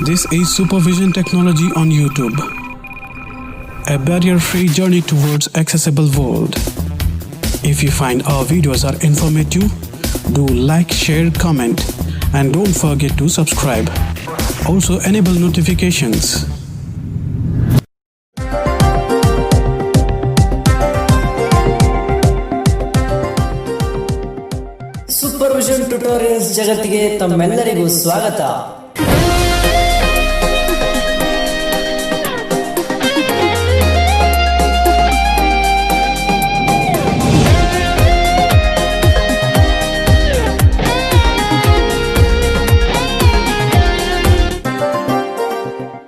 This is Supervision Technology on YouTube, a barrier-free journey towards accessible world. If you find our videos are informative, do like, share, comment, and don't forget to subscribe. Also enable notifications. Supervision tutorials ಜಗತ್ತಿಗೆ ತಮ್ಮೆಲ್ಲರಿಗೂ ಸ್ವಾಗತ.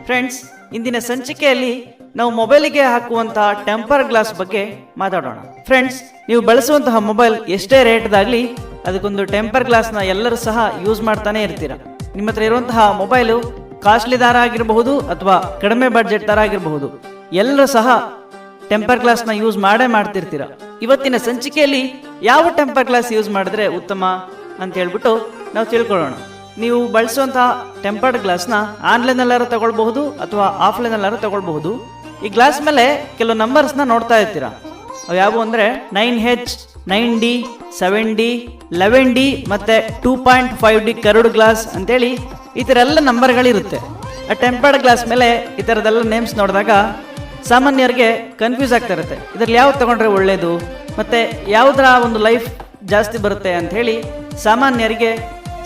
Friends, ಇಂದಿನ ಸಂಚಿಕೆಯಲ್ಲಿ ನಾವು ಮೊಬೈಲಿಗೆ ಹಾಕುವಂತಹ temper glass ಬಗ್ಗೆ ಮಾತಾಡೋಣ. Friends, ನೀವು ಬಳಸುವಂತಹ ಮೊಬೈಲ್ ಎಷ್ಟೇ ರೇಟ್ದಾಗಲಿ ಅದಕ್ಕೊಂದು ಟೆಂಪರ್ ಗ್ಲಾಸ್ನ ಎಲ್ಲರೂ ಸಹ ಯೂಸ್ ಮಾಡ್ತಾನೆ ಇರ್ತೀರ. ನಿಮ್ಮ ಹತ್ರ ಇರುವಂತಹ ಮೊಬೈಲು ಕಾಸ್ಟ್ಲಿ ದಾರ ಆಗಿರಬಹುದು ಅಥವಾ ಕಡಿಮೆ ಬಡ್ಜೆಟ್ ದಾರ ಆಗಿರಬಹುದು, ಎಲ್ಲರೂ ಸಹ ಟೆಂಪರ್ ಗ್ಲಾಸ್ನ ಯೂಸ್ ಮಾಡ್ತಿರ್ತೀರ. ಇವತ್ತಿನ ಸಂಚಿಕೆಯಲ್ಲಿ ಯಾವ ಟೆಂಪರ್ ಗ್ಲಾಸ್ ಯೂಸ್ ಮಾಡಿದ್ರೆ ಉತ್ತಮ ಅಂತ ಹೇಳ್ಬಿಟ್ಟು ನಾವು ತಿಳ್ಕೊಳ್ಳೋಣ. ನೀವು ಬಳಸುವಂತಹ ಟೆಂಪರ್ಡ್ ಗ್ಲಾಸ್ನ ಆನ್ಲೈನಲ್ಲಾರು ತಗೊಳ್ಬಹುದು ಅಥವಾ ಆಫ್ಲೈನಲ್ಲಾರು ತಗೊಳ್ಬಹುದು. ಈ ಗ್ಲಾಸ್ ಮೇಲೆ ಕೆಲವು ನಂಬರ್ಸ್ನ ನೋಡ್ತಾ ಇರ್ತೀರ. ಅವು ಯಾವುವು ಅಂದರೆ 9H, 9D, 7D, 11D ಮತ್ತು 2.5D ಕರ್ವ್ಡ್ ಗ್ಲಾಸ್ ಅಂತೇಳಿ ಈ ಥರ ಎಲ್ಲ ನಂಬರ್ಗಳಿರುತ್ತೆ. ಆ ಟೆಂಪರ್ಡ್ ಗ್ಲಾಸ್ ಮೇಲೆ ಈ ಥರದ್ದೆಲ್ಲ ನೇಮ್ಸ್ ನೋಡಿದಾಗ ಸಾಮಾನ್ಯರಿಗೆ ಕನ್ಫ್ಯೂಸ್ ಆಗ್ತಾ ಇರುತ್ತೆ. ಇದರಲ್ಲಿ ಯಾವ್ದು ತಗೊಂಡ್ರೆ ಒಳ್ಳೆಯದು ಮತ್ತು ಯಾವುದರ ಒಂದು ಲೈಫ್ ಜಾಸ್ತಿ ಬರುತ್ತೆ ಅಂತ ಹೇಳಿ ಸಾಮಾನ್ಯರಿಗೆ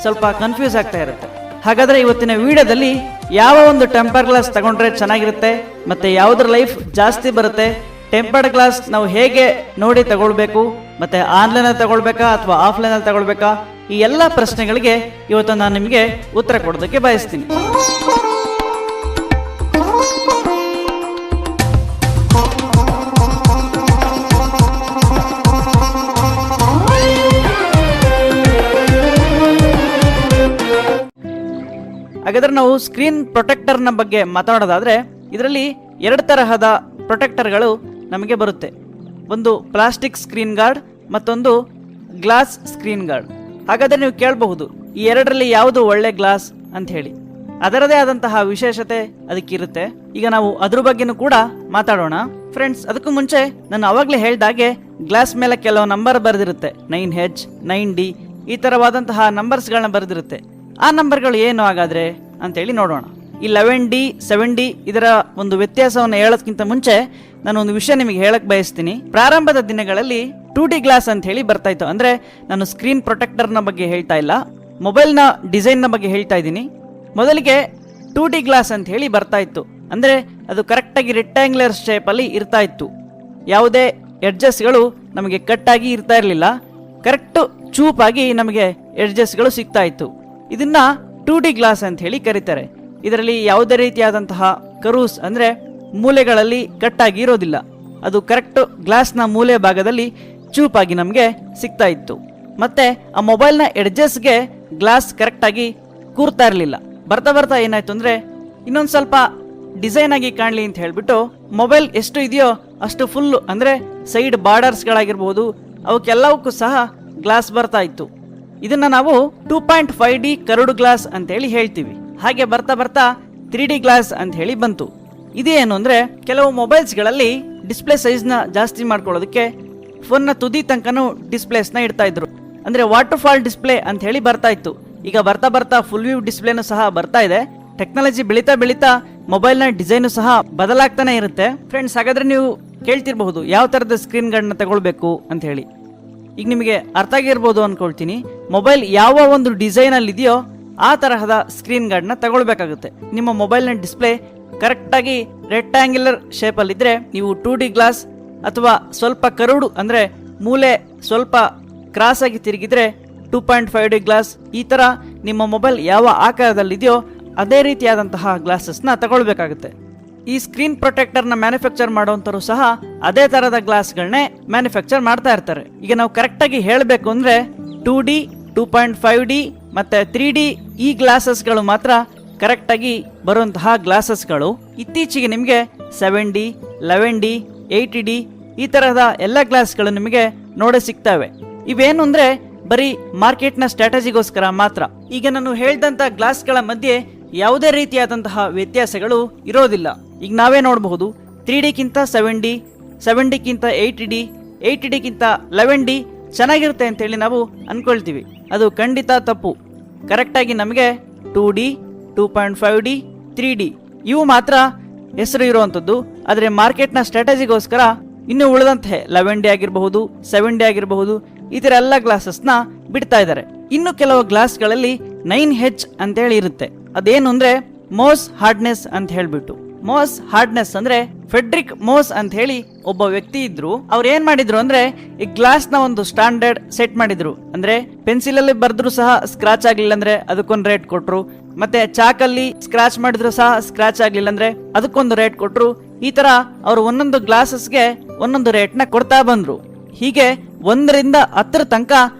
ಸ್ವಲ್ಪ ಕನ್ಫ್ಯೂಸ್ ಆಗ್ತಾ ಇರುತ್ತೆ. ಹಾಗಾದರೆ ಇವತ್ತಿನ ವಿಡಿಯೋದಲ್ಲಿ ಯಾವ ಒಂದು ಟೆಂಪರ್ ಗ್ಲಾಸ್ ತಗೊಂಡ್ರೆ ಚೆನ್ನಾಗಿರುತ್ತೆ ಮತ್ತು ಯಾವುದ್ರ ಲೈಫ್ ಜಾಸ್ತಿ ಬರುತ್ತೆ, ಟೆಂಪರ್ಡ್ ಗ್ಲಾಸ್ ನಾವು ಹೇಗೆ ನೋಡಿ ತಗೊಳ್ಬೇಕು, ಮತ್ತು ಆನ್ಲೈನಲ್ಲಿ ತಗೊಳ್ಬೇಕಾ ಅಥವಾ ಆಫ್ಲೈನಲ್ಲಿ ತಗೊಳ್ಬೇಕಾ, ಈ ಎಲ್ಲ ಪ್ರಶ್ನೆಗಳಿಗೆ ಇವತ್ತು ನಾನು ನಿಮಗೆ ಉತ್ತರ ಕೊಡೋದಕ್ಕೆ ಬಯಸ್ತೀನಿ. ಹಾಗಾದ್ರೆ ನಾವು ಸ್ಕ್ರೀನ್ ಪ್ರೊಟೆಕ್ಟರ್ನ ಬಗ್ಗೆ ಮಾತಾಡೋದಾದ್ರೆ ಇದರಲ್ಲಿ ಎರಡು ತರಹದ ಪ್ರೊಟೆಕ್ಟರ್ಗಳು ನಮಗೆ ಬರುತ್ತೆ. ಒಂದು ಪ್ಲಾಸ್ಟಿಕ್ ಸ್ಕ್ರೀನ್ ಗಾರ್ಡ್, ಮತ್ತೊಂದು ಗ್ಲಾಸ್ ಸ್ಕ್ರೀನ್ ಗಾರ್ಡ್. ಹಾಗಾದ್ರೆ ನೀವು ಕೇಳಬಹುದು, ಈ ಎರಡರಲ್ಲಿ ಯಾವುದು ಒಳ್ಳೆ ಗ್ಲಾಸ್ ಅಂತ ಹೇಳಿ. ಅದರದೇ ಆದಂತಹ ವಿಶೇಷತೆ ಅದಕ್ಕಿರುತ್ತೆ. ಈಗ ನಾವು ಅದ್ರ ಬಗ್ಗೆನೂ ಕೂಡ ಮಾತಾಡೋಣ. ಫ್ರೆಂಡ್ಸ್, ಅದಕ್ಕೂ ಮುಂಚೆ ನಾನು ಅವಾಗಲೇ ಹೇಳ್ದಾಗೆ ಗ್ಲಾಸ್ ಮೇಲೆ ಕೆಲವು ನಂಬರ್ ಬರೆದಿರುತ್ತೆ. 9H, 9D ಈ ತರವಾದಂತಹ ನಂಬರ್ಸ್ಗಳನ್ನ ಬರೆದಿರುತ್ತೆ. ಆ ನಂಬರ್ಗಳು ಏನು ಹಾಗಾದ್ರೆ ಅಂತೇಳಿ ನೋಡೋಣ. ಈ 11D, 7D ಇದರ ಒಂದು ವ್ಯತ್ಯಾಸವನ್ನು ಹೇಳೋದಕ್ಕಿಂತ ಮುಂಚೆ ನಾನು ಒಂದು ವಿಷಯ ನಿಮಗೆ ಹೇಳಕ್ ಬಯಸ್ತೀನಿ. ಪ್ರಾರಂಭದ ದಿನಗಳಲ್ಲಿ 2D ಗ್ಲಾಸ್ ಅಂತ ಹೇಳಿ ಬರ್ತಾ ಇತ್ತು. ಅಂದ್ರೆ ನಾನು ಸ್ಕ್ರೀನ್ ಪ್ರೊಟೆಕ್ಟರ್ನ ಬಗ್ಗೆ ಹೇಳ್ತಾ ಇಲ್ಲ, ಮೊಬೈಲ್ನ ಡಿಸೈನ್ನ ಬಗ್ಗೆ ಹೇಳ್ತಾ ಇದ್ದೀನಿ. ಮೊದಲಿಗೆ 2D ಗ್ಲಾಸ್ ಅಂತ ಹೇಳಿ ಬರ್ತಾ ಇತ್ತು. ಅಂದ್ರೆ ಅದು ಕರೆಕ್ಟಾಗಿ ರೆಕ್ಟ್ಯಾಂಗ್ಯುಲರ್ ಶೇಪಲ್ಲಿ ಇರ್ತಾ ಇತ್ತು. ಯಾವುದೇ ಎಡ್ಜಸ್ಗಳು ನಮಗೆ ಕಟ್ಟಾಗಿ ಇರ್ತಾ ಇರಲಿಲ್ಲ, ಕರೆಕ್ಟ್ ಚೂಪಾಗಿ ನಮಗೆ ಎಡ್ಜಸ್ಗಳು ಸಿಗ್ತಾ ಇತ್ತು. ಇದನ್ನ 2D ಗ್ಲಾಸ್ ಅಂತ ಹೇಳಿ ಕರೀತಾರೆ. ಇದರಲ್ಲಿ ಯಾವುದೇ ರೀತಿಯಾದಂತಹ ಕರ್ವ್ಸ್ ಅಂದ್ರೆ ಮೂಲೆಗಳಲ್ಲಿ ಕಟ್ಟಾಗಿ ಇರೋದಿಲ್ಲ. ಅದು ಕರೆಕ್ಟ್ ಗ್ಲಾಸ್ನ ಮೂಲೆ ಭಾಗದಲ್ಲಿ ಚೂಪಾಗಿ ನಮಗೆ ಸಿಗ್ತಾ ಇತ್ತು. ಮತ್ತೆ ಆ ಮೊಬೈಲ್ನ ಎಡ್ಜಸ್ಗೆ ಗ್ಲಾಸ್ ಕರೆಕ್ಟಾಗಿ ಕೂರ್ತಾ ಇರಲಿಲ್ಲ. ಬರ್ತಾ ಬರ್ತಾ ಏನಾಯ್ತು ಅಂದ್ರೆ ಇನ್ನೊಂದು ಸ್ವಲ್ಪ ಡಿಸೈನ್ ಆಗಿ ಕಾಣಲಿ ಅಂತ ಹೇಳ್ಬಿಟ್ಟು ಮೊಬೈಲ್ ಎಷ್ಟು ಇದೆಯೋ ಅಷ್ಟು ಫುಲ್ ಅಂದ್ರೆ ಸೈಡ್ ಬಾರ್ಡರ್ಸ್ಗಳಾಗಿರ್ಬೋದು ಅವಕ್ಕೆಲ್ಲವಕ್ಕೂ ಸಹ ಗ್ಲಾಸ್ ಬರ್ತಾ ಇತ್ತು. ಇದನ್ನ ನಾವು 2.5D ಕರ್ವ್ಡ್ ಗ್ಲಾಸ್ ಅಂತ ಹೇಳಿ ಹೇಳ್ತೀವಿ. ಹಾಗೆ ಬರ್ತಾ ಬರ್ತಾ 3D ಗ್ಲಾಸ್ ಅಂತ ಹೇಳಿ ಬಂತು. ಇದೇನು ಅಂದ್ರೆ ಕೆಲವು ಮೊಬೈಲ್ಸ್ಗಳಲ್ಲಿ ಡಿಸ್ಪ್ಲೇ ಸೈಜ್ನ ಜಾಸ್ತಿ ಮಾಡ್ಕೊಳ್ಳೋದಕ್ಕೆ ಫೋನ್ನ ತುದಿ ತನಕನೂ ಡಿಸ್ಪ್ಲೇಸ್ನ ಇಡ್ತಾ ಇದ್ರು. ಅಂದ್ರೆ ವಾಟರ್ ಫಾಲ್ ಡಿಸ್ಪ್ಲೇ ಅಂತ ಹೇಳಿ ಬರ್ತಾ ಇತ್ತು. ಈಗ ಬರ್ತಾ ಬರ್ತಾ ಫುಲ್ ವ್ಯೂ ಡಿಸ್ಪ್ಲೇನು ಸಹ ಬರ್ತಾ ಇದೆ. ಟೆಕ್ನಾಲಜಿ ಬೆಳೀತಾ ಬೆಳೀತಾ ಮೊಬೈಲ್ನ ಡಿಸೈನು ಸಹ ಬದಲಾಗ್ತಾನೆ ಇರುತ್ತೆ. ಫ್ರೆಂಡ್ಸ್, ಹಾಗಾದ್ರೆ ನೀವು ಕೇಳ್ತಿರ್ಬಹುದು ಯಾವ ತರದ ಸ್ಕ್ರೀನ್ ಗಾರ್ಡ್ನ ತಗೊಳ್ಬೇಕು ಅಂತ ಹೇಳಿ. ಈಗ ನಿಮಗೆ ಅರ್ಥ ಆಗಿರ್ಬೋದು ಅನ್ಕೊಳ್ತೀನಿ. ಮೊಬೈಲ್ ಯಾವ ಒಂದು ಡಿಸೈನ್ ಅಲ್ಲಿ ಇದೆಯೋ ಆ ತರಹದ ಸ್ಕ್ರೀನ್ ಗಾರ್ಡ್ನ ತಗೊಳ್ಬೇಕಾಗುತ್ತೆ. ನಿಮ್ಮ ಮೊಬೈಲ್ನ ಡಿಸ್ಪ್ಲೇ ಕರೆಕ್ಟಾಗಿ ರೆಕ್ಟ್ಯಾಂಗ್ಯುಲರ್ ಶೇಪಲ್ಲಿದ್ದರೆ ನೀವು 2D ಗ್ಲಾಸ್ ಅಥವಾ ಸ್ವಲ್ಪ ಕರ್ವ್ಡ್ ಅಂದರೆ ಮೂಲೆ ಸ್ವಲ್ಪ ಕ್ರಾಸ್ ಆಗಿ ತಿರುಗಿದ್ರೆ 2.5D ಗ್ಲಾಸ್, ಈ ಥರ ನಿಮ್ಮ ಮೊಬೈಲ್ ಯಾವ ಆಕಾರದಲ್ಲಿದೆಯೋ ಅದೇ ರೀತಿಯಾದಂತಹ ಗ್ಲಾಸಸ್ನ ತಗೊಳ್ಬೇಕಾಗುತ್ತೆ. ಈ ಸ್ಕ್ರೀನ್ ಪ್ರೊಟೆಕ್ಟರ್ನ ಮ್ಯಾನುಫ್ಯಾಕ್ಚರ್ ಮಾಡೋಂಥವ್ರು ಸಹ ಅದೇ ಥರದ ಗ್ಲಾಸ್ಗಳನ್ನೇ ಮ್ಯಾನುಫ್ಯಾಕ್ಚರ್ ಮಾಡ್ತಾ ಇರ್ತಾರೆ. ಈಗ ನಾವು ಕರೆಕ್ಟಾಗಿ ಹೇಳಬೇಕು ಅಂದರೆ 2D, 2.5D ಮತ್ತು 3D ಈ ಗ್ಲಾಸಸ್ಗಳು ಮಾತ್ರ ಕರೆಕ್ಟಾಗಿ ಬರುವಂತಹ ಗ್ಲಾಸಸ್ಗಳು. ಇತ್ತೀಚೆಗೆ ನಿಮಗೆ 7D, 11D, 8D ಈ ತರಹದ ಎಲ್ಲ ಗ್ಲಾಸ್ಗಳು ನಿಮಗೆ ನೋಡೇ ಸಿಗ್ತವೆ. ಇವೇನು ಅಂದರೆ ಬರೀ ಮಾರ್ಕೆಟ್ನ ಸ್ಟ್ರಾಟಜಿಗೋಸ್ಕರ ಮಾತ್ರ. ಈಗ ನಾನು ಹೇಳಿದಂತ ಗ್ಲಾಸ್ಗಳ ಮಧ್ಯೆ ಯಾವುದೇ ರೀತಿಯಾದಂತಹ ವ್ಯತ್ಯಾಸಗಳು ಇರೋದಿಲ್ಲ. ಈಗ ನಾವೇ ನೋಡಬಹುದು 3Dಕ್ಕಿಂತ 7D, 7Dಕ್ಕಿಂತ 8D, 8Dಕ್ಕಿಂತ 11D ಚೆನ್ನಾಗಿರುತ್ತೆ ಅಂತೇಳಿ ನಾವು ಅನ್ಕೊಳ್ತೀವಿ. ಅದು ಖಂಡಿತ ತಪ್ಪು. ಕರೆಕ್ಟಾಗಿ ನಮಗೆ 2D, 2.5D, 3D ಇವು ಮಾತ್ರ ಹೆಸರು ಇರುವಂಥದ್ದು. ಆದರೆ ಮಾರ್ಕೆಟ್ನ ಸ್ಟ್ರಾಟಜಿಗೋಸ್ಕರ ಇನ್ನು ಉಳಿದಂತೆ 11D ಆಗಿರಬಹುದು, 7D ಆಗಿರಬಹುದು, ಈ ಥರ ಎಲ್ಲ ಗ್ಲಾಸಸ್ನ ಬಿಡ್ತಾ ಇದ್ದಾರೆ. ಇನ್ನು ಕೆಲವು ಗ್ಲಾಸ್ಗಳಲ್ಲಿ 9H ಅಂತೇಳಿ ಇರುತ್ತೆ. ಅದೇನು ಅಂದ್ರೆ ಮೋಸ್ ಹಾರ್ಡ್ನೆಸ್ ಅಂತ ಹೇಳ್ಬಿಟ್ಟು. ಮೋಸ್ ಹಾರ್ಡ್ನೆಸ್ ಅಂದ್ರೆ ಫೆಡ್ರಿಕ್ ಮೋಸ್ ಅಂತ ಹೇಳಿ ಒಬ್ಬ ವ್ಯಕ್ತಿ ಇದ್ರು. ಅವ್ರು ಏನ್ ಮಾಡಿದ್ರು ಅಂದ್ರೆ ಈ ಗ್ಲಾಸ್ ನ ಒಂದು ಸ್ಟ್ಯಾಂಡರ್ಡ್ ಸೆಟ್ ಮಾಡಿದ್ರು. ಅಂದ್ರೆ ಪೆನ್ಸಿಲ್ ಅಲ್ಲಿ ಬರ್ದ್ರು ಸಹ ಸ್ಕ್ರಾಚ್ ಆಗ್ಲಿಲ್ಲ ಅಂದ್ರೆ ಅದಕ್ಕೊಂದು ರೇಟ್ ಕೊಟ್ರು, ಮತ್ತೆ ಚಾಕಲ್ಲಿ ಸ್ಕ್ರಾಚ್ ಮಾಡಿದ್ರು ಸಹ ಸ್ಕ್ರಾಚ್ ಆಗ್ಲಿಲ್ಲ ಅಂದ್ರೆ ಅದಕ್ಕೊಂದು ರೇಟ್ ಕೊಟ್ರು. ಈ ತರ ಅವರು ಒಂದೊಂದು ಗ್ಲಾಸಸ್ಗೆ ಒಂದೊಂದು ರೇಟ್ ನ ಕೊಡ್ತಾ ಬಂದ್ರು. ಹೀಗೆ 1ರಿಂದ 10 ತನಕ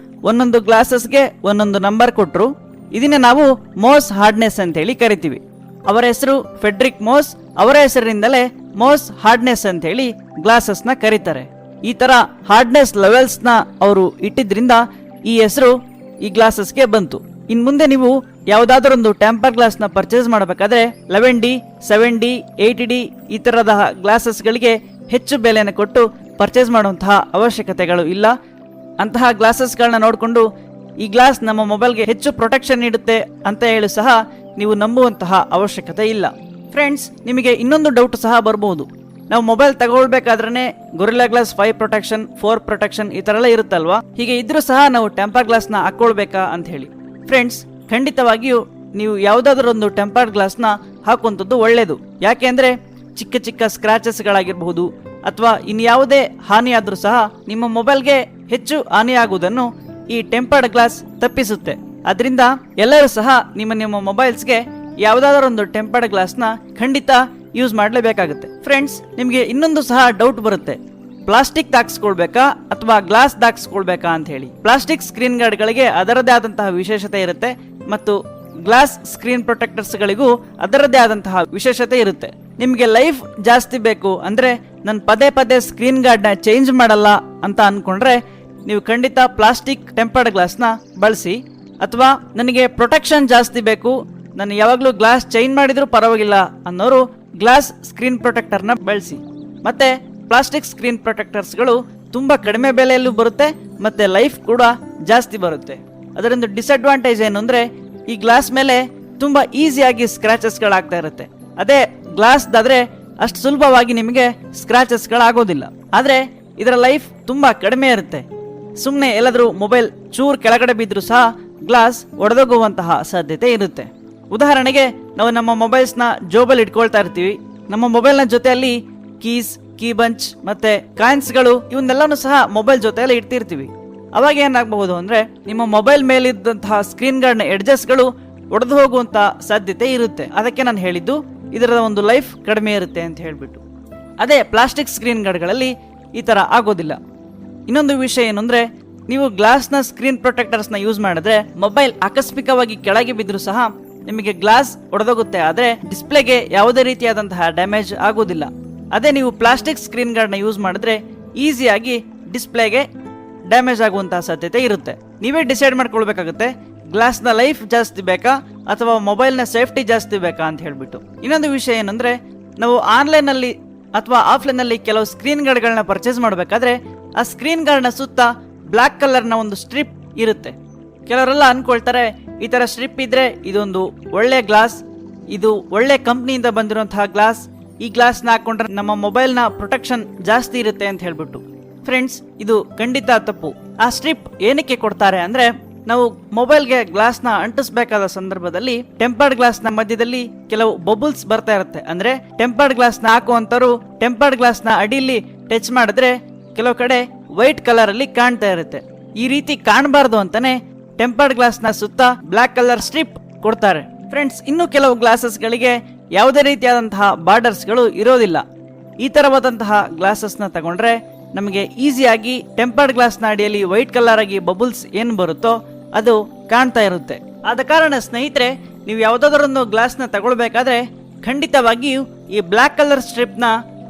ಒಂದೊಂದು ಗ್ಲಾಸಸ್ಗೆ ಒಂದೊಂದು ನಂಬರ್ ಕೊಟ್ರು. ಇದನ್ನ ನಾವು ಮೋಸ್ ಹಾರ್ಡ್ನೆಸ್ ಅಂತ ಹೇಳಿ ಕರಿತೀವಿ. ಅವರ ಹೆಸರು ಫೆಡ್ರಿಕ್ ಮೋಸ್. ಅವರ ಹೆಸರಿನಿಂದಲೇ ಮೋಸ್ ಹಾರ್ಡ್ನೆಸ್ ಅಂತ ಹೇಳಿ ಗ್ಲಾಸಸ್ ನ ಕರೀತಾರೆ. ಈ ತರ ಹಾರ್ಡ್ನೆಸ್ ಲೆವೆಲ್ಸ್ ನ ಅವರು ಇಟ್ಟಿದ್ರಿಂದ ಈ ಹೆಸರು ಈ ಗ್ಲಾಸಸ್ಗೆ ಬಂತು. ಇನ್ ಮುಂದೆ ನೀವು ಯಾವುದಾದ್ರೊಂದು ಟೆಂಪರ್ ಗ್ಲಾಸ್ ನ ಪರ್ಚೇಸ್ ಮಾಡಬೇಕಾದ್ರೆ 11D, 7D, 8D ಈ ತರದ ಗ್ಲಾಸಸ್ ಗಳಿಗೆ ಹೆಚ್ಚು ಬೆಲೆಯನ್ನು ಕೊಟ್ಟು ಪರ್ಚೇಸ್ ಮಾಡುವಂತಹ ಅವಶ್ಯಕತೆಗಳು ಇಲ್ಲ. ಅಂತಹ ಗ್ಲಾಸಸ್ಗಳನ್ನ ನೋಡಿಕೊಂಡು ಈ ಗ್ಲಾಸ್ ನಮ್ಮ ಮೊಬೈಲ್ಗೆ ಹೆಚ್ಚು ಪ್ರೊಟೆಕ್ಷನ್ ನೀಡುತ್ತೆ ಅಂತ ಹೇಳಿ ಸಹ ನೀವು ನಂಬುವಂತಹ ಅವಶ್ಯಕತೆ ಇಲ್ಲ. ಫ್ರೆಂಡ್ಸ್, ನಿಮಗೆ ಇನ್ನೊಂದು ಡೌಟ್ ಸಹ ಬರಬಹುದು. ನಾವು ಮೊಬೈಲ್ ತಗೊಳ್ಬೇಕಾದ್ರೆ ಗೊರಿಲ್ಲಾ ಗ್ಲಾಸ್ 5 ಪ್ರೊಟೆಕ್ಷನ್, 4 ಪ್ರೊಟೆಕ್ಷನ್ ಈ ತರ ಎಲ್ಲ ಇರುತ್ತಲ್ವಾ? ಹೀಗೆ ಇದ್ರೂ ಸಹ ನಾವು ಟೆಂಪರ್ ಗ್ಲಾಸ್ ನ ಹಾಕೊಳ್ಬೇಕಾ ಅಂತ ಹೇಳಿ. ಫ್ರೆಂಡ್ಸ್, ಖಂಡಿತವಾಗಿಯೂ ನೀವು ಯಾವುದಾದ್ರೂ ಒಂದು ಟೆಂಪರ್ಡ್ ಗ್ಲಾಸ್ ನ ಹಾಕುವಂಥದ್ದು ಒಳ್ಳೇದು. ಯಾಕೆ ಅಂದ್ರೆ ಚಿಕ್ಕ ಚಿಕ್ಕ ಸ್ಕ್ರಾಚಸ್ ಗಳಾಗಿರಬಹುದು ಅಥವಾ ಇನ್ಯಾವುದೇ ಹಾನಿ ಆದ್ರೂ ಸಹ ನಿಮ್ಮ ಮೊಬೈಲ್ಗೆ ಹೆಚ್ಚು ಹಾನಿಯಾಗುವುದನ್ನು ಈ ಟೆಂಪರ್ಡ್ ಗ್ಲಾಸ್ ತಪ್ಪಿಸುತ್ತೆ. ಅದರಿಂದ ಎಲ್ಲರೂ ಸಹ ನಿಮ್ಮ ಮೊಬೈಲ್ಸ್ಗೆ ಯಾವುದಾದ್ರೂ ಒಂದು ಟೆಂಪರ್ಡ್ ಗ್ಲಾಸ್ ನ ಖಂಡಿತ ಯೂಸ್ ಮಾಡಲೇಬೇಕಾಗುತ್ತೆ. ಫ್ರೆಂಡ್ಸ್, ನಿಮಗೆ ಇನ್ನೊಂದು ಸಹ ಡೌಟ್ ಬರುತ್ತೆ, ಪ್ಲಾಸ್ಟಿಕ್ ಹಾಕ್ಸ್ಕೊಳ್ಬೇಕಾ ಅಥವಾ ಗ್ಲಾಸ್ ಹಾಕ್ಸ್ಕೊಳ್ಬೇಕಾ ಅಂತ ಹೇಳಿ. ಪ್ಲಾಸ್ಟಿಕ್ ಸ್ಕ್ರೀನ್ ಗಾರ್ಡ್ ಗಳಿಗೆ ಅದರದೇ ಆದಂತಹ ವಿಶೇಷತೆ ಇರುತ್ತೆ ಮತ್ತು ಗ್ಲಾಸ್ ಸ್ಕ್ರೀನ್ ಪ್ರೊಟೆಕ್ಟರ್ಸ್ ಗಳಿಗೂ ಅದರದೇ ಆದಂತಹ ವಿಶೇಷತೆ ಇರುತ್ತೆ. ನಿಮ್ಗೆ ಲೈಫ್ ಜಾಸ್ತಿ ಬೇಕು ಅಂದ್ರೆ ನಾನು ಪದೇ ಪದೇ ಸ್ಕ್ರೀನ್ ಗಾರ್ಡ್ ನ ಚೇಂಜ್ ಮಾಡಲ್ಲ ಅಂತ ಅನ್ಕೊಂಡ್ರೆ ನೀವು ಖಂಡಿತ ಪ್ಲಾಸ್ಟಿಕ್ ಟೆಂಪರ್ಡ್ ಗ್ಲಾಸ್ ನ ಬಳಸಿ. ಅಥವಾ ನನಗೆ ಪ್ರೊಟೆಕ್ಷನ್ ಜಾಸ್ತಿ ಬೇಕು, ನಾನು ಯಾವಾಗ್ಲೂ ಗ್ಲಾಸ್ ಚೇಂಜ್ ಮಾಡಿದ್ರು ಪರವಾಗಿಲ್ಲ ಅನ್ನೋರು ಗ್ಲಾಸ್ ಸ್ಕ್ರೀನ್ ಪ್ರೊಟೆಕ್ಟರ್ ನ ಬಳಸಿ. ಮತ್ತೆ ಪ್ಲಾಸ್ಟಿಕ್ ಸ್ಕ್ರೀನ್ ಪ್ರೊಟೆಕ್ಟರ್ಸ್ ಗಳು ತುಂಬಾ ಕಡಿಮೆ ಬೆಲೆಯಲ್ಲೂ ಬರುತ್ತೆ ಮತ್ತೆ ಲೈಫ್ ಕೂಡ ಜಾಸ್ತಿ ಬರುತ್ತೆ. ಅದರಿಂದ ಡಿಸ್ಅಡ್ವಾಂಟೇಜ್ ಏನು ಅಂದ್ರೆ ಈ ಗ್ಲಾಸ್ ಮೇಲೆ ತುಂಬಾ ಈಸಿಯಾಗಿ ಸ್ಕ್ರಾಚಸ್ ಗಳಾಗ್ತಾ ಇರುತ್ತೆ. ಅದೇ ಗ್ಲಾಸ್ ಆದ್ರೆ ಅಷ್ಟು ಸುಲಭವಾಗಿ ನಿಮಗೆ ಸ್ಕ್ರಾಚಸ್ ಗಳಾಗೋದಿಲ್ಲ. ಆದ್ರೆ ಇದರ ಲೈಫ್ ತುಂಬಾ ಕಡಿಮೆ ಇರುತ್ತೆ. ಸುಮ್ಮನೆ ಎಲ್ಲಾದ್ರೂ ಮೊಬೈಲ್ ಚೂರ್ ಕೆಳಗಡೆ ಬಿದ್ರೂ ಸಹ ಗ್ಲಾಸ್ ಒಡೆದೋಗುವಂತಹ ಸಾಧ್ಯತೆ ಇರುತ್ತೆ. ಉದಾಹರಣೆಗೆ ನಾವು ನಮ್ಮ ಮೊಬೈಲ್ಸ್ ನ ಜೋಬಲ್ಲಿ ಇಟ್ಕೊಳ್ತಾ ಇರ್ತೀವಿ. ನಮ್ಮ ಮೊಬೈಲ್ ನ ಜೊತೆಯಲ್ಲಿ ಕೀಸ್, ಕೀ ಬಂಚ್ ಮತ್ತೆ ಕಾಯಿನ್ಸ್ ಗಳು ಇವನ್ನೆಲ್ಲಾನು ಸಹ ಮೊಬೈಲ್ ಜೊತೆಯಲ್ಲಿ ಇಡ್ತಿರ್ತೀವಿ. ಅವಾಗ ಏನಾಗಬಹುದು ಅಂದ್ರೆ ನಿಮ್ಮ ಮೊಬೈಲ್ ಮೇಲಿದ್ದಂತಹ ಸ್ಕ್ರೀನ್ ಗಾರ್ಡ್ ನ ಎಡ್ಜಸ್ ಗಳು ಒಡೆದು ಹೋಗುವಂತ ಸಾಧ್ಯತೆ ಇರುತ್ತೆ. ಅದಕ್ಕೆ ನಾನು ಹೇಳಿದ್ದು ಇದರ ಒಂದು ಲೈಫ್ ಕಡಿಮೆ ಇರುತ್ತೆ ಅಂತ ಹೇಳ್ಬಿಟ್ಟು. ಅದೇ ಪ್ಲಾಸ್ಟಿಕ್ ಸ್ಕ್ರೀನ್ ಗಾರ್ಡ್ ಗಳಲ್ಲಿ ಈ ತರ ಆಗೋದಿಲ್ಲ. ಇನ್ನೊಂದು ವಿಷಯ ಏನು ಅಂದ್ರೆ ನೀವು ಗ್ಲಾಸ್ ನ ಸ್ಕ್ರೀನ್ ಪ್ರೊಟೆಕ್ಟರ್ಸ್ ನ ಯೂಸ್ ಮಾಡಿದ್ರೆ ಮೊಬೈಲ್ ಆಕಸ್ಮಿಕವಾಗಿ ಕೆಳಗೆ ಬಿದ್ದರೂ ಸಹ ನಿಮಗೆ ಗ್ಲಾಸ್ ಒಡೆದೋಗುತ್ತೆ. ಆದ್ರೆ ಡಿಸ್ಪ್ಲೇಗೆ ಯಾವುದೇ ರೀತಿಯಾದಂತಹ ಡ್ಯಾಮೇಜ್ ಆಗೋದಿಲ್ಲ. ಅದೇ ನೀವು ಪ್ಲಾಸ್ಟಿಕ್ ಸ್ಕ್ರೀನ್ ಗಾರ್ಡ್ ನ ಯೂಸ್ ಮಾಡಿದ್ರೆ ಈಸಿಯಾಗಿ ಡಿಸ್ಪ್ಲೇಗೆ ಡ್ಯಾಮೇಜ್ ಆಗುವಂತಹ ಸಾಧ್ಯತೆ ಇರುತ್ತೆ. ನೀವೇ ಡಿಸೈಡ್ ಮಾಡ್ಕೊಳ್ಬೇಕಾಗುತ್ತೆ ಗ್ಲಾಸ್ ನ ಲೈಫ್ ಜಾಸ್ತಿ ಬೇಕಾ ಅಥವಾ ಮೊಬೈಲ್ ನ ಸೇಫ್ಟಿ ಜಾಸ್ತಿ ಬೇಕಾ ಅಂತ ಹೇಳ್ಬಿಟ್ಟು. ಇನ್ನೊಂದು ವಿಷಯ ಏನಂದ್ರೆ ನಾವು ಆನ್ಲೈನ್ ಅಲ್ಲಿ ಅಥವಾ ಆಫ್ಲೈನ್ ಅಲ್ಲಿ ಕೆಲವು ಸ್ಕ್ರೀನ್ ಗಾರ್ಡ್ ಗಳನ್ನ ಪರ್ಚೇಸ್ ಮಾಡಬೇಕಾದ್ರೆ ಆ ಸ್ಕ್ರೀನ್ ಗಾರ್ಡ್ ನ ಸುತ್ತ ಬ್ಲಾಕ್ ಕಲರ್ ನ ಒಂದು ಸ್ಟ್ರಿಪ್ ಇರುತ್ತೆ. ಕೆಲವರೆಲ್ಲ ಅನ್ಕೊಳ್ತಾರೆ ಈ ತರ ಸ್ಟ್ರಿಪ್ ಇದ್ರೆ ಇದೊಂದು ಒಳ್ಳೆ ಗ್ಲಾಸ್, ಇದು ಒಳ್ಳೆ ಕಂಪ್ನಿಯಿಂದ ಬಂದಿರುವಂತಹ ಗ್ಲಾಸ್, ಈ ಗ್ಲಾಸ್ ನ ಹಾಕೊಂಡ್ರೆ ನಮ್ಮ ಮೊಬೈಲ್ ನ ಪ್ರೊಟೆಕ್ಷನ್ ಜಾಸ್ತಿ ಇರುತ್ತೆ ಅಂತ ಹೇಳ್ಬಿಟ್ಟು. ಫ್ರೆಂಡ್ಸ್, ಇದು ಖಂಡಿತ ತಪ್ಪು. ಆ ಸ್ಟ್ರಿಪ್ ಏನಕ್ಕೆ ಕೊಡ್ತಾರೆ ಅಂದ್ರೆ ನಾವು ಮೊಬೈಲ್ಗೆ ಗ್ಲಾಸ್ ನ ಅಂಟಿಸಬೇಕಾದ ಸಂದರ್ಭದಲ್ಲಿ ಟೆಂಪರ್ಡ್ ಗ್ಲಾಸ್ ನ ಮಧ್ಯದಲ್ಲಿ ಕೆಲವು ಬಬಲ್ಸ್ ಬರ್ತಾ ಇರುತ್ತೆ. ಅಂದ್ರೆ ಟೆಂಪರ್ಡ್ ಗ್ಲಾಸ್ ನ ಹಾಕುವಂತರು ಟೆಂಪರ್ಡ್ ಗ್ಲಾಸ್ ನ ಅಡಿಯಲ್ಲಿ ಟಚ್ ಮಾಡಿದ್ರೆ ಕೆಲವು ಕಡೆ ವೈಟ್ ಕಲರ್ ಅಲ್ಲಿ ಕಾಣ್ತಾ ಇರುತ್ತೆ. ಈ ರೀತಿ ಕಾಣಬಾರ್ದು ಅಂತಾನೆ ಟೆಂಪರ್ಡ್ ಗ್ಲಾಸ್ ನ ಸುತ್ತ ಬ್ಲಾಕ್ ಕಲರ್ ಸ್ಟ್ರಿಪ್ ಕೊಡ್ತಾರೆ. ಫ್ರೆಂಡ್ಸ್, ಇನ್ನು ಕೆಲವು ಗ್ಲಾಸಸ್ ಗಳಿಗೆ ಯಾವುದೇ ರೀತಿಯಾದಂತಹ ಬಾರ್ಡರ್ಸ್ ಗಳು ಇರೋದಿಲ್ಲ. ಈ ತರವಾದಂತಹ ಗ್ಲಾಸಸ್ ನ ತಗೊಂಡ್ರೆ ನಮಗೆ ಈಸಿಯಾಗಿ ಟೆಂಪರ್ಡ್ ಗ್ಲಾಸ್ ನ ಅಡಿಯಲ್ಲಿ ವೈಟ್ ಕಲರ್ ಆಗಿ ಬಬಲ್ಸ್ ಏನ್ ಬರುತ್ತೋ ಅದು ಕಾಣ್ತಾ ಇರುತ್ತೆ. ಆದ ಕಾರಣ ಸ್ನೇಹಿತರೆ, ನೀವು ಯಾವುದಾದ್ರೊಂದು ಗ್ಲಾಸ್ ನ ತಗೊಳ್ಬೇಕಾದ್ರೆ ಖಂಡಿತವಾಗಿಯೂ ಈ ಬ್ಲಾಕ್ ಕಲರ್ ಸ್ಟ್ರಿಪ್ ನ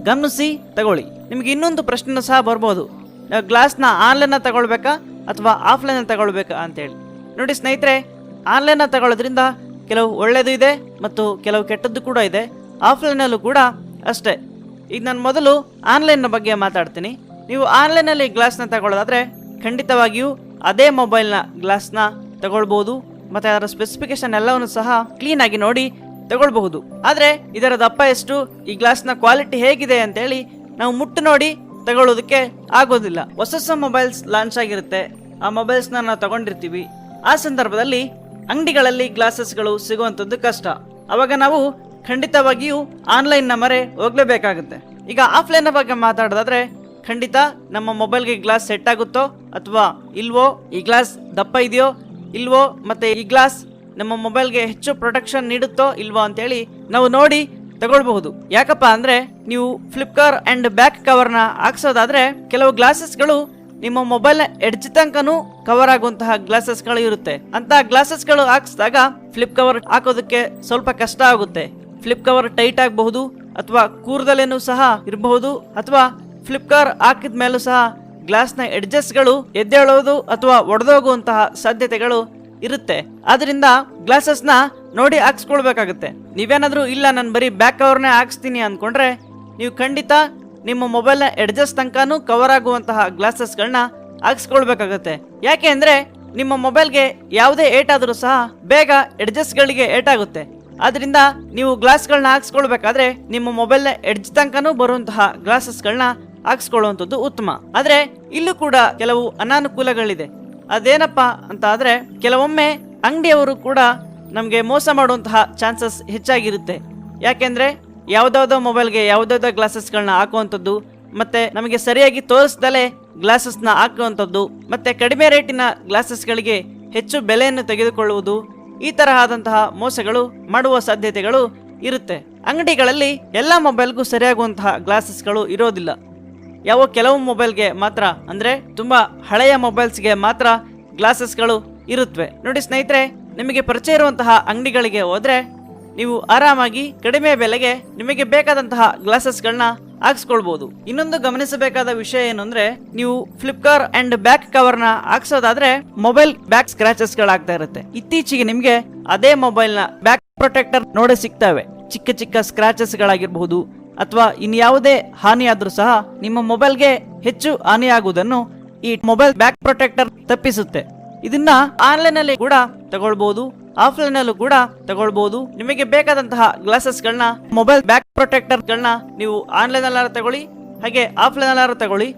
ಗಮನಿಸಿ ತಗೊಳ್ಳಿ. ನಿಮ್ಗೆ ಇನ್ನೊಂದು ಪ್ರಶ್ನೆ ಸಹ ಬರ್ಬೋದು, ನಾವು ಗ್ಲಾಸ್ ನ ಆನ್ಲೈನ್ ತಗೊಳ್ಬೇಕಾ ಅಥವಾ ಆಫ್ಲೈನಲ್ಲಿ ತಗೊಳ್ಬೇಕಾ ಅಂತೇಳಿ. ನೋಡಿ ಸ್ನೇಹಿತರೆ, ಆನ್ಲೈನಲ್ಲಿ ತಗೊಳ್ಳೋದ್ರಿಂದ ಕೆಲವು ಒಳ್ಳೆಯದು ಇದೆ ಮತ್ತು ಕೆಲವು ಕೆಟ್ಟದ್ದು ಕೂಡ ಇದೆ. ಆಫ್ಲೈನಲ್ಲೂ ಕೂಡ ಅಷ್ಟೇ. ಈಗ ನಾನು ಮೊದಲು ಆನ್ಲೈನ್ನ ಬಗ್ಗೆ ಮಾತಾಡ್ತೀನಿ. ನೀವು ಆನ್ಲೈನಲ್ಲಿ ಗ್ಲಾಸ್ನ ತಗೊಳ್ಳೋದಾದರೆ ಖಂಡಿತವಾಗಿಯೂ ಅದೇ ಮೊಬೈಲ್ನ ಗ್ಲಾಸ್ನ ತಗೊಳ್ಬೋದು ಮತ್ತು ಅದರ ಸ್ಪೆಸಿಫಿಕೇಶನ್ ಎಲ್ಲವನ್ನು ಸಹ ಕ್ಲೀನಾಗಿ ನೋಡಿ ತಗೊಳ್ಬಹುದು. ಆದರೆ ಇದರ ದಪ್ಪ ಎಷ್ಟು, ಈ ಗ್ಲಾಸ್ನ ಕ್ವಾಲಿಟಿ ಹೇಗಿದೆ ಅಂತೇಳಿ ನಾವು ಮುಟ್ಟು ನೋಡಿ ತಗೊಳ್ಳೋದಕ್ಕೆ ಆಗೋದಿಲ್ಲ. ಹೊಸ ಮೊಬೈಲ್ಸ್ ಲಾಂಚ್ ಆಗಿರುತ್ತೆ, ಆ ಮೊಬೈಲ್ಸ್ನ ನಾವು ತಗೊಂಡಿರ್ತೀವಿ. ಆ ಸಂದರ್ಭದಲ್ಲಿ ಅಂಗಡಿಗಳಲ್ಲಿ ಗ್ಲಾಸಸ್ಗಳು ಸಿಗುವಂಥದ್ದು ಕಷ್ಟ. ಅವಾಗ ನಾವು ಖಂಡಿತವಾಗಿಯೂ ಆನ್ಲೈನ್ನ ಮೊರೆ ಹೋಗ್ಲೇಬೇಕಾಗುತ್ತೆ. ಈಗ ಆಫ್ಲೈನ್ ಬಗ್ಗೆ ಮಾತಾಡೋದಾದ್ರೆ ಖಂಡಿತ ನಮ್ಮ ಮೊಬೈಲ್ಗೆ ಗ್ಲಾಸ್ ಸೆಟ್ ಆಗುತ್ತೋ ಅಥವಾ ಇಲ್ವೋ, ಈ ಗ್ಲಾಸ್ ದಪ್ಪ ಇದೆಯೋ ಇಲ್ವೋ, ಮತ್ತೆ ಈ ಗ್ಲಾಸ್ ನಮ್ಮ ಮೊಬೈಲ್ಗೆ ಹೆಚ್ಚು ಪ್ರೊಟೆಕ್ಷನ್ ನೀಡುತ್ತೋ ಇಲ್ವೋ ಅಂತೇಳಿ ನಾವು ನೋಡಿ ತಗೊಳ್ಬಹುದು. ಯಾಕಪ್ಪ ಅಂದ್ರೆ ನೀವು ಫ್ಲಿಪ್ಕಾರ್ಟ್ ಅಂಡ್ ಬ್ಯಾಕ್ ಕವರ್ನ ಹಾಕ್ಸೋದಾದ್ರೆ ಕೆಲವು ಗ್ಲಾಸಸ್ಗಳು ನಿಮ್ಮ ಮೊಬೈಲ್ನ ಎಡ್ಜ್ ತನಕನೂ ಕವರ್ ಆಗುವಂತಹ ಗ್ಲಾಸಸ್ಗಳು ಇರುತ್ತೆ. ಅಂತಹ ಗ್ಲಾಸಸ್ಗಳು ಹಾಕ್ಸಿದಾಗ ಫ್ಲಿಪ್ ಕವರ್ ಹಾಕೋದಕ್ಕೆ ಸ್ವಲ್ಪ ಕಷ್ಟ ಆಗುತ್ತೆ. ಫ್ಲಿಪ್ ಕವರ್ ಟೈಟ್ ಆಗಬಹುದು ಅಥವಾ ಕೂರ್ದಲೇನೂ ಸಹ ಇರಬಹುದು, ಅಥವಾ ಫ್ಲಿಪ್ ಕವರ್ ಹಾಕಿದ ಮೇಲೂ ಸಹ ಗ್ಲಾಸ್ನ ಎಡ್ಜಸ್ಗಳು ಎದ್ದೇಳೋದು ಅಥವಾ ಒಡೆದೋಗುವಂತಹ ಸಾಧ್ಯತೆಗಳು ಇರುತ್ತೆ. ಆದ್ರಿಂದ ಗ್ಲಾಸಸ್ನ ನೋಡಿ ಹಾಕ್ಸ್ಕೊಳ್ಬೇಕಾಗುತ್ತೆ. ನೀವೇನಾದ್ರೂ ಇಲ್ಲ ನಾನು ಬರೀ ಬ್ಯಾಕ್ ಕವರ್ನೇ ಹಾಕ್ಸ್ತೀನಿ ಅಂದ್ಕೊಂಡ್ರೆ ನೀವು ಖಂಡಿತ ನಿಮ್ಮ ಮೊಬೈಲ್ನ ಎಡ್ಜಸ್ ತನಕನೂ ಕವರ್ ಆಗುವಂತಹ ಗ್ಲಾಸಸ್ಗಳನ್ನ ಹಾಕ್ಸ್ಕೊಳ್ಬೇಕಾಗತ್ತೆ. ಯಾಕೆ ಅಂದ್ರೆ ನಿಮ್ಮ ಮೊಬೈಲ್ಗೆ ಯಾವುದೇ ಏಟಾದರೂ ಸಹ ಬೇಗ ಎಡ್ಜಸ್ಗಳಿಗೆ ಏಟಾಗುತ್ತೆ. ಆದ್ರಿಂದ ನೀವು ಗ್ಲಾಸ್ಗಳನ್ನ ಹಾಕ್ಸ್ಕೊಳ್ಬೇಕಾದ್ರೆ ನಿಮ್ಮ ಮೊಬೈಲ್ನ ಎಡ್ಜ್ ತನಕನೂ ಬರುವಂತಹ ಗ್ಲಾಸಸ್ಗಳನ್ನ ಹಾಕ್ಸ್ಕೊಳ್ಳುವಂಥದ್ದು ಉತ್ತಮ. ಆದ್ರೆ ಇಲ್ಲೂ ಕೂಡ ಕೆಲವು ಅನಾನುಕೂಲಗಳಿದೆ. ಅದೇನಪ್ಪ ಅಂತ ಆದ್ರೆ ಕೆಲವೊಮ್ಮೆ ಅಂಗಡಿಯವರು ಕೂಡ ನಮಗೆ ಮೋಸ ಮಾಡುವಂತಹ ಚಾನ್ಸಸ್ ಹೆಚ್ಚಾಗಿರುತ್ತೆ. ಯಾಕೆಂದ್ರೆ ಯಾವುದಾವುದೋ ಮೊಬೈಲ್ಗೆ ಯಾವುದಾವುದೋ ಗ್ಲಾಸಸ್ಗಳನ್ನ ಹಾಕುವಂಥದ್ದು, ಮತ್ತೆ ನಮಗೆ ಸರಿಯಾಗಿ ತೋರಿಸ್ದಲೇ ಗ್ಲಾಸಸ್ನ ಹಾಕುವಂಥದ್ದು, ಮತ್ತೆ ಕಡಿಮೆ ರೇಟಿನ ಗ್ಲಾಸಸ್ಗಳಿಗೆ ಹೆಚ್ಚು ಬೆಲೆಯನ್ನು ತೆಗೆದುಕೊಳ್ಳುವುದು, ಈ ತರಹದಂತಹ ಮೋಸಗಳು ಮಾಡುವ ಸಾಧ್ಯತೆಗಳು ಇರುತ್ತೆ. ಅಂಗಡಿಗಳಲ್ಲಿ ಎಲ್ಲ ಮೊಬೈಲ್ಗೂ ಸರಿಯಾಗುವಂತಹ ಗ್ಲಾಸಸ್ಗಳು ಇರೋದಿಲ್ಲ. ಯಾವ ಕೆಲವು ಮೊಬೈಲ್ಗೆ ಮಾತ್ರ, ಅಂದ್ರೆ ತುಂಬಾ ಹಳೆಯ ಮೊಬೈಲ್ಸ್ಗೆ ಮಾತ್ರ ಗ್ಲಾಸಸ್ಗಳು ಇರುತ್ತವೆ. ನೋಡಿ ಸ್ನೇಹಿತರೆ, ನಿಮಗೆ ಪರಿಚಯ ಇರುವಂತಹ ಅಂಗಡಿಗಳಿಗೆ ಹೋದ್ರೆ ನೀವು ಆರಾಮಾಗಿ ಕಡಿಮೆ ಬೆಲೆಗೆ ನಿಮಗೆ ಬೇಕಾದಂತಹ ಗ್ಲಾಸಸ್ಗಳನ್ನ ಹಾಕ್ಸ್ಕೊಳ್ಬಹುದು. ಇನ್ನೊಂದು ಗಮನಿಸಬೇಕಾದ ವಿಷಯ ಏನು ಅಂದ್ರೆ, ನೀವು ಫ್ಲಿಪ್ಕಾರ್ಟ್ ಅಂಡ್ ಬ್ಯಾಕ್ ಕವರ್ನ ಹಾಕ್ಸೋದಾದ್ರೆ ಮೊಬೈಲ್ ಬ್ಯಾಕ್ ಸ್ಕ್ರಾಚಸ್ ಗಳಾಗ್ತಾ ಇರುತ್ತೆ. ಇತ್ತೀಚೆಗೆ ನಿಮ್ಗೆ ಅದೇ ಮೊಬೈಲ್ನ ಬ್ಯಾಕ್ ಪ್ರೊಟೆಕ್ಟರ್ ನೋಡೇ ಸಿಗ್ತವೆ. ಚಿಕ್ಕ ಚಿಕ್ಕ ಸ್ಕ್ರಾಚಸ್ ಗಳಾಗಿರ್ಬಹುದು ಅಥವಾ ಇನ್ಯಾವುದೇ ಹಾನಿ ಆದ್ರೂ ಸಹ ನಿಮ್ಮ ಮೊಬೈಲ್ಗೆ ಹೆಚ್ಚು ಹಾನಿಯಾಗುವುದನ್ನು ಈ ಮೊಬೈಲ್ ಬ್ಯಾಕ್ ಪ್ರೊಟೆಕ್ಟರ್ ತಪ್ಪಿಸುತ್ತೆ. ಇದನ್ನ ಆನ್ಲೈನ್ ಅಲ್ಲಿ ಕೂಡ ತಗೊಳ್ಬಹುದು, ಆಫ್ಲೈನ್ ಅಲ್ಲೂ ಕೂಡ ತಗೊಳ್ಬಹುದು. ನಿಮಗೆ ಬೇಕಾದಂತಹ ಗ್ಲಾಸಸ್ಗಳನ್ನ ಮೊಬೈಲ್ ಬ್ಯಾಕ್ ಪ್ರೊಟೆಕ್ಟರ್ಗಳನ್ನ ನೀವು ಆನ್ಲೈನ್ ಅಲ್ಲಾರು ತಗೊಳ್ಳಿ, ಹಾಗೆ ಆಫ್ಲೈನ್ ಅಲ್ಲಾರು ತಗೊಳ್ಳಿ.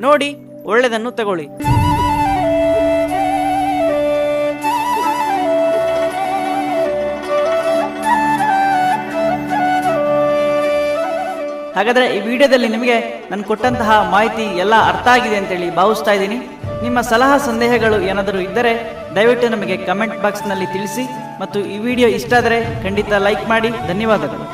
ನೋಡಿ ಒಳ್ಳೆದನ್ನು ತಗೊಳ್ಳಿ. ಹಾಗಾದ್ರೆ ಈ ವಿಡಿಯೋದಲ್ಲಿ ನಿಮಗೆ ನಾನು ಕೊಟ್ಟಂತಹ ಮಾಹಿತಿ ಎಲ್ಲ ಅರ್ಥ ಆಗಿದೆ ಅಂತೇಳಿ ಭಾವಿಸ್ತಾ ಇದ್ದೀನಿ. ನಿಮ್ಮ ಸಲಹಾ ಸಂದೇಹಗಳು ಏನಾದರೂ ಇದ್ದರೆ ದಯವಿಟ್ಟು ನಮಗೆ ಕಮೆಂಟ್ ಬಾಕ್ಸ್ನಲ್ಲಿ ತಿಳಿಸಿ, ಮತ್ತು ಈ ವಿಡಿಯೋ ಇಷ್ಟ ಆದರೆ ಖಂಡಿತ ಲೈಕ್ ಮಾಡಿ. ಧನ್ಯವಾದಗಳು.